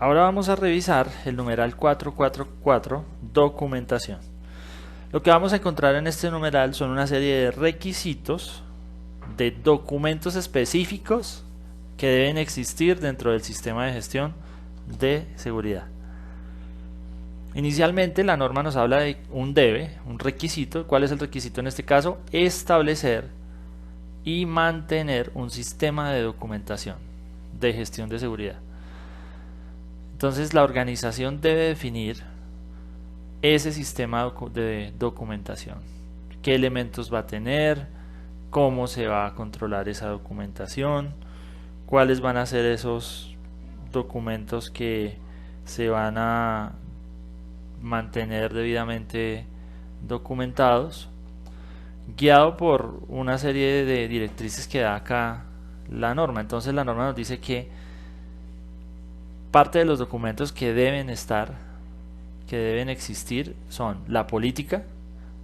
Ahora vamos a revisar el numeral 444, documentación. Lo que vamos a encontrar en este numeral son una serie de requisitos de documentos específicos que deben existir dentro del sistema de gestión de seguridad. Inicialmente la norma nos habla de un debe, un requisito. ¿Cuál es el requisito en este caso? Establecer y mantener un sistema de documentación de gestión de seguridad. Entonces la organización debe definir ese sistema de documentación, qué elementos va a tener, cómo se va a controlar esa documentación, cuáles van a ser esos documentos que se van a mantener debidamente documentados, guiado por una serie de directrices que da acá la norma. Entonces la norma nos dice que parte de los documentos que deben estar, que deben existir, son la política,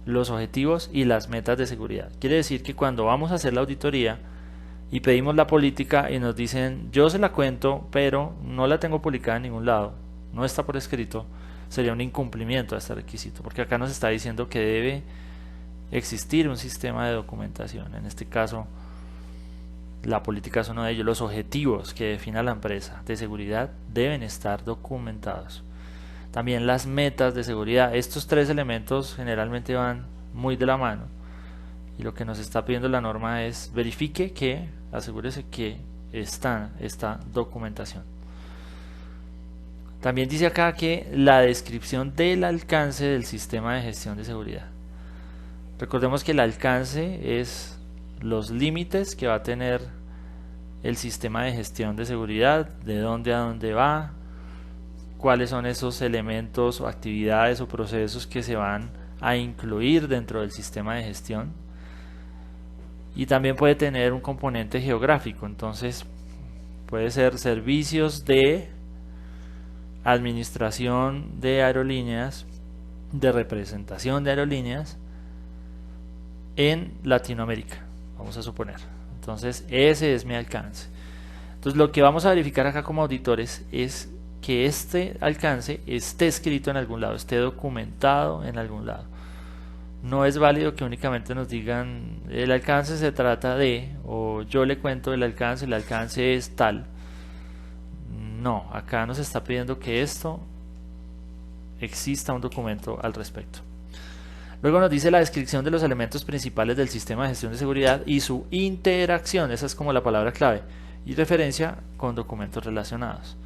los objetivos y las metas de seguridad. Quiere decir que cuando vamos a hacer la auditoría y pedimos la política y nos dicen yo se la cuento pero no la tengo publicada en ningún lado, no está por escrito, sería un incumplimiento a este requisito, porque acá nos está diciendo que debe existir un sistema de documentación. En este caso la política es uno de ellos. Los objetivos que defina la empresa de seguridad deben estar documentados. También las metas de seguridad. Estos tres elementos generalmente van muy de la mano. Y lo que nos está pidiendo la norma es verifique que, asegúrese que está esta documentación. También dice acá que la descripción del alcance del sistema de gestión de seguridad. Recordemos que el alcance es los límites que va a tener el sistema de gestión de seguridad, de dónde a dónde va, cuáles son esos elementos o actividades o procesos que se van a incluir dentro del sistema de gestión. Y también puede tener un componente geográfico, entonces puede ser servicios de administración de aerolíneas, de representación de aerolíneas en Latinoamérica, vamos a suponer. Entonces ese es mi alcance. Entonces lo que vamos a verificar acá como auditores es que este alcance esté escrito en algún lado, esté documentado en algún lado. No es válido que únicamente nos digan el alcance se trata de, o yo le cuento el alcance es tal. No, acá nos está pidiendo que esto exista un documento al respecto. Luego nos dice la descripción de los elementos principales del sistema de gestión de seguridad y su interacción, esa es como la palabra clave, y referencia con documentos relacionados.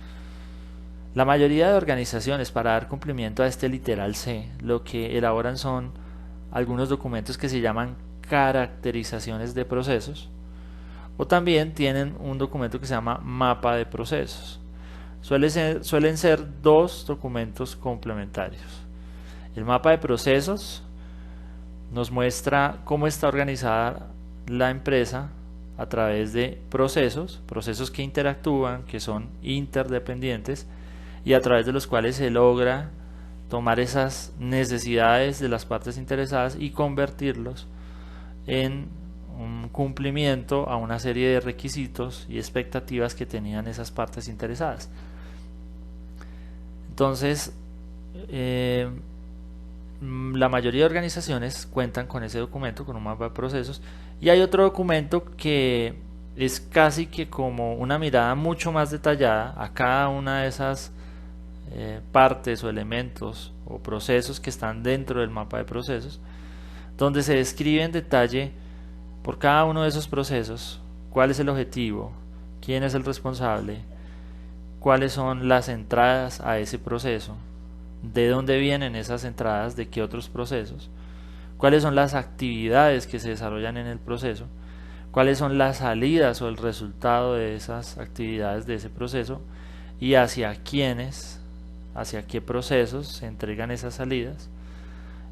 La mayoría de organizaciones, para dar cumplimiento a este literal C, lo que elaboran son algunos documentos que se llaman caracterizaciones de procesos, o también tienen un documento que se llama mapa de procesos. Suelen ser dos documentos complementarios. El mapa de procesos nos muestra cómo está organizada la empresa a través de procesos que interactúan, que son interdependientes y a través de los cuales se logra tomar esas necesidades de las partes interesadas y convertirlos en un cumplimiento a una serie de requisitos y expectativas que tenían esas partes interesadas. Entonces, la mayoría de organizaciones cuentan con ese documento, con un mapa de procesos, y hay otro documento que es casi que como una mirada mucho más detallada a cada una de esas partes o elementos o procesos que están dentro del mapa de procesos, donde se describe en detalle por cada uno de esos procesos cuál es el objetivo, quién es el responsable, cuáles son las entradas a ese proceso, de dónde vienen esas entradas, de qué otros procesos, cuáles son las actividades que se desarrollan en el proceso, cuáles son las salidas o el resultado de esas actividades de ese proceso y hacia quiénes, hacia qué procesos se entregan esas salidas.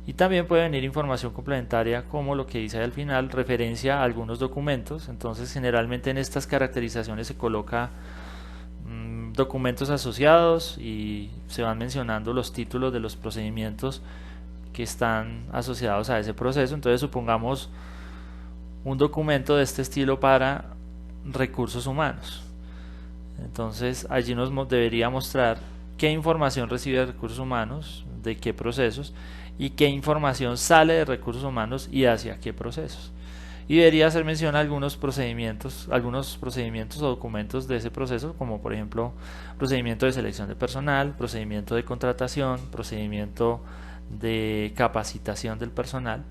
Y también puede venir información complementaria como lo que dice al final, referencia a algunos documentos. Entonces generalmente en estas caracterizaciones se coloca documentos asociados y se van mencionando los títulos de los procedimientos que están asociados a ese proceso. Entonces supongamos un documento de este estilo para recursos humanos. Entonces allí debería mostrar qué información recibe de recursos humanos, de qué procesos, y qué información sale de recursos humanos y hacia qué procesos. Y debería hacer mención a algunos procedimientos o documentos de ese proceso, como por ejemplo procedimiento de selección de personal, procedimiento de contratación, procedimiento de capacitación del personal,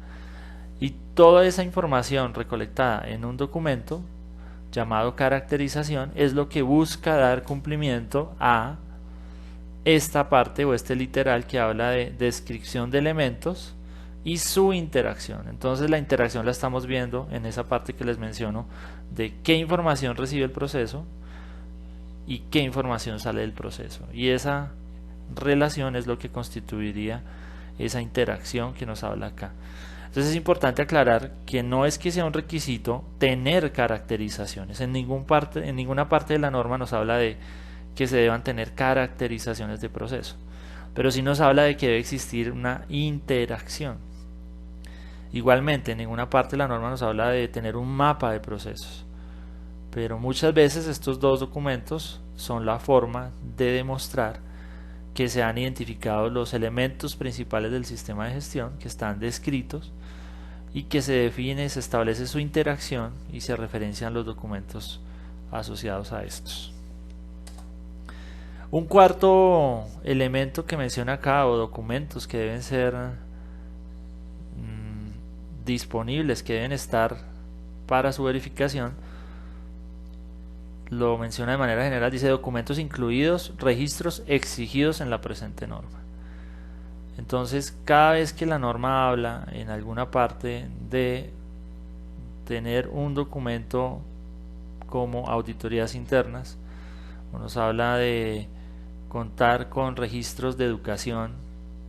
y toda esa información recolectada en un documento llamado caracterización es lo que busca dar cumplimiento a esta parte o este literal que habla de descripción de elementos y su interacción. Entonces la interacción la estamos viendo en esa parte que les menciono de qué información recibe el proceso y qué información sale del proceso, y esa relación es lo que constituiría esa interacción que nos habla acá. Entonces es importante aclarar que no es que sea un requisito tener caracterizaciones. En ninguna parte de la norma nos habla de que se deban tener caracterizaciones de proceso, pero sí nos habla de que debe existir una interacción. Igualmente, en ninguna parte de la norma nos habla de tener un mapa de procesos, pero muchas veces estos dos documentos son la forma de demostrar que se han identificado los elementos principales del sistema de gestión, que están descritos, y que se define, se establece su interacción y se referencian los documentos asociados a estos. Un cuarto elemento que menciona acá, o documentos que deben ser disponibles, que deben estar para su verificación, lo menciona de manera general, dice documentos incluidos, registros exigidos en la presente norma. Entonces, cada vez que la norma habla en alguna parte de tener un documento como auditorías internas, o nos habla de contar con registros de educación,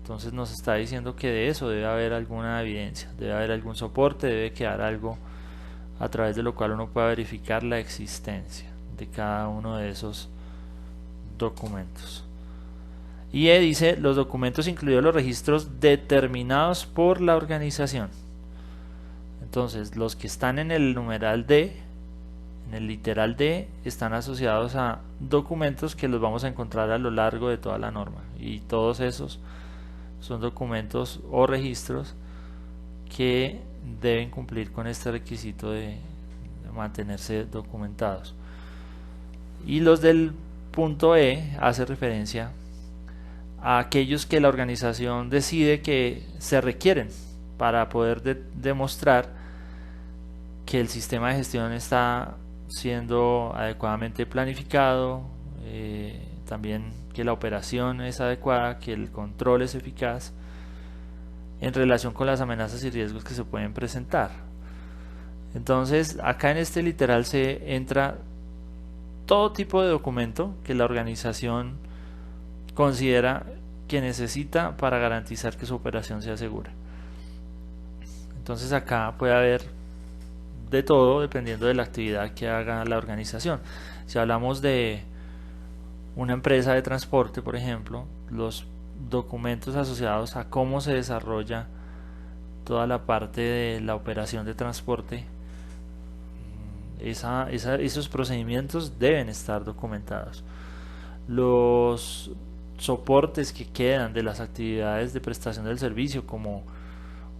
entonces nos está diciendo que de eso debe haber alguna evidencia, debe haber algún soporte, debe quedar algo a través de lo cual uno pueda verificar la existencia de cada uno de esos documentos. Y dice los documentos incluidos los registros determinados por la organización. Entonces los que están en el numeral D, en el literal D, están asociados a documentos que los vamos a encontrar a lo largo de toda la norma, y todos esos son documentos o registros que deben cumplir con este requisito de mantenerse documentados. Y los del punto E hace referencia a aquellos que la organización decide que se requieren para poder demostrar que el sistema de gestión está siendo adecuadamente planificado, también que la operación es adecuada, que el control es eficaz en relación con las amenazas y riesgos que se pueden presentar. Entonces acá en este literal se entra todo tipo de documento que la organización considera que necesita para garantizar que su operación sea segura. Entonces acá puede haber de todo dependiendo de la actividad que haga la organización. Si hablamos de una empresa de transporte, por ejemplo, los documentos asociados a cómo se desarrolla toda la parte de la operación de transporte, esos procedimientos deben estar documentados. Los soportes que quedan de las actividades de prestación del servicio, como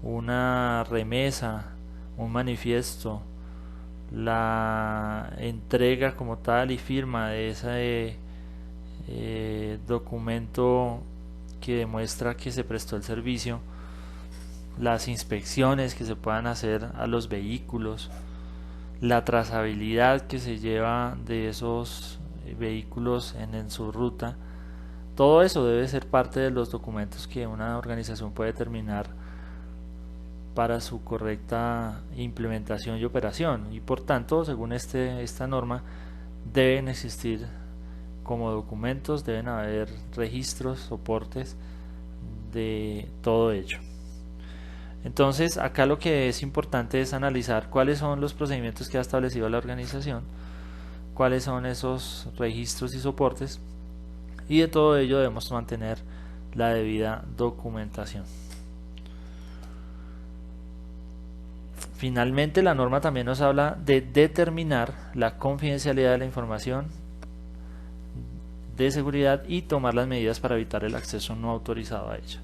una remesa, un manifiesto, la entrega como tal y firma de ese documento que demuestra que se prestó el servicio, las inspecciones que se puedan hacer a los vehículos, la trazabilidad que se lleva de esos vehículos en su ruta, todo eso debe ser parte de los documentos que una organización puede determinar para su correcta implementación y operación, y por tanto, según esta norma, deben existir como documentos, deben haber registros, soportes de todo ello. Entonces acá lo que es importante es analizar cuáles son los procedimientos que ha establecido la organización, cuáles son esos registros y soportes, y de todo ello debemos mantener la debida documentación. Finalmente, la norma también nos habla de determinar la confidencialidad de la información de seguridad y tomar las medidas para evitar el acceso no autorizado a ella.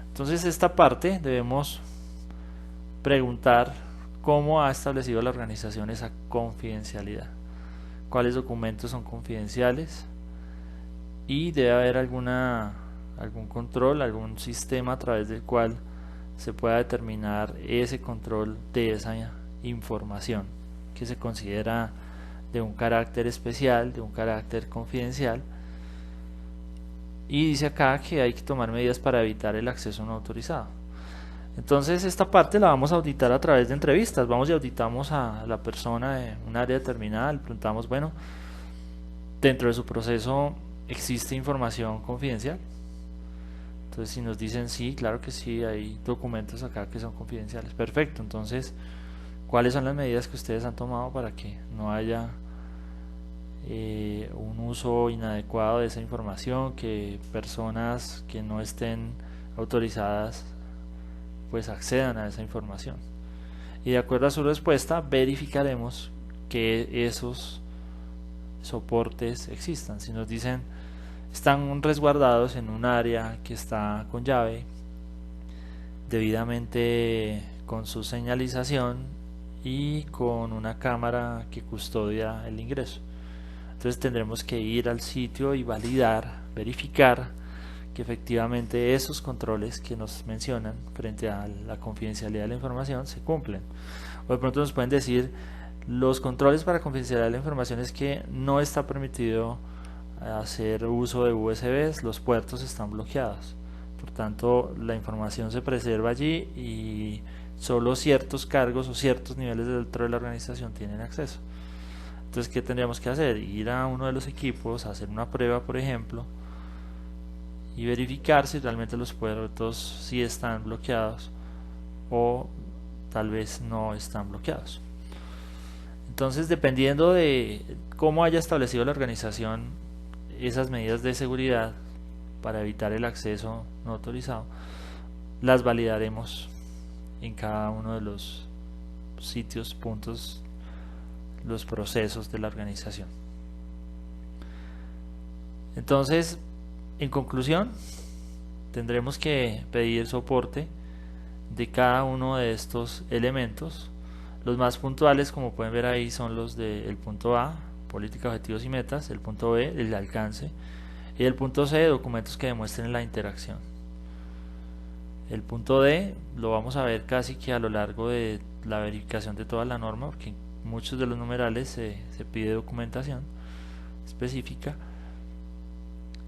Entonces esta parte debemos preguntar cómo ha establecido la organización esa confidencialidad, cuáles documentos son confidenciales, y debe haber algún control, algún sistema a través del cual se pueda determinar ese control de esa información que se considera de un carácter especial, de un carácter confidencial. Y dice acá que hay que tomar medidas para evitar el acceso no autorizado. Entonces esta parte la vamos a auditar a través de entrevistas. Vamos y auditamos a la persona de un área determinada, le preguntamos, bueno, dentro de su proceso ¿existe información confidencial? Entonces si nos dicen sí, claro que sí, hay documentos acá que son confidenciales. Perfecto, entonces ¿cuáles son las medidas que ustedes han tomado para que no haya un uso inadecuado de esa información, que personas que no estén autorizadas pues accedan a esa información? Y de acuerdo a su respuesta verificaremos que esos soportes existan. Si nos dicen están resguardados en un área que está con llave, debidamente con su señalización y con una cámara que custodia el ingreso, entonces tendremos que ir al sitio y validar, verificar que efectivamente esos controles que nos mencionan frente a la confidencialidad de la información se cumplen. O de pronto nos pueden decir, los controles para confidencialidad de la información es que no está permitido hacer uso de USBs, los puertos están bloqueados, por tanto la información se preserva allí y solo ciertos cargos o ciertos niveles dentro de la organización tienen acceso. Entonces, ¿qué tendríamos que hacer? Ir a uno de los equipos, hacer una prueba, por ejemplo, y verificar si realmente los puertos sí están bloqueados o tal vez no están bloqueados. Entonces, dependiendo de cómo haya establecido la organización esas medidas de seguridad para evitar el acceso no autorizado, las validaremos en cada uno de los sitios, puntos, los procesos de la organización. Entonces, en conclusión, tendremos que pedir soporte de cada uno de estos elementos. Los más puntuales, como pueden ver ahí, son los del punto A, política, objetivos y metas; el punto B, el alcance; y el punto C, documentos que demuestren la interacción. El punto D lo vamos a ver casi que a lo largo de la verificación de toda la norma, porque en muchos de los numerales se pide documentación específica.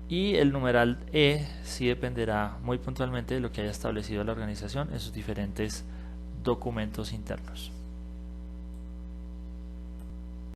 Y el numeral E sí dependerá muy puntualmente de lo que haya establecido la organización en sus diferentes documentos internos.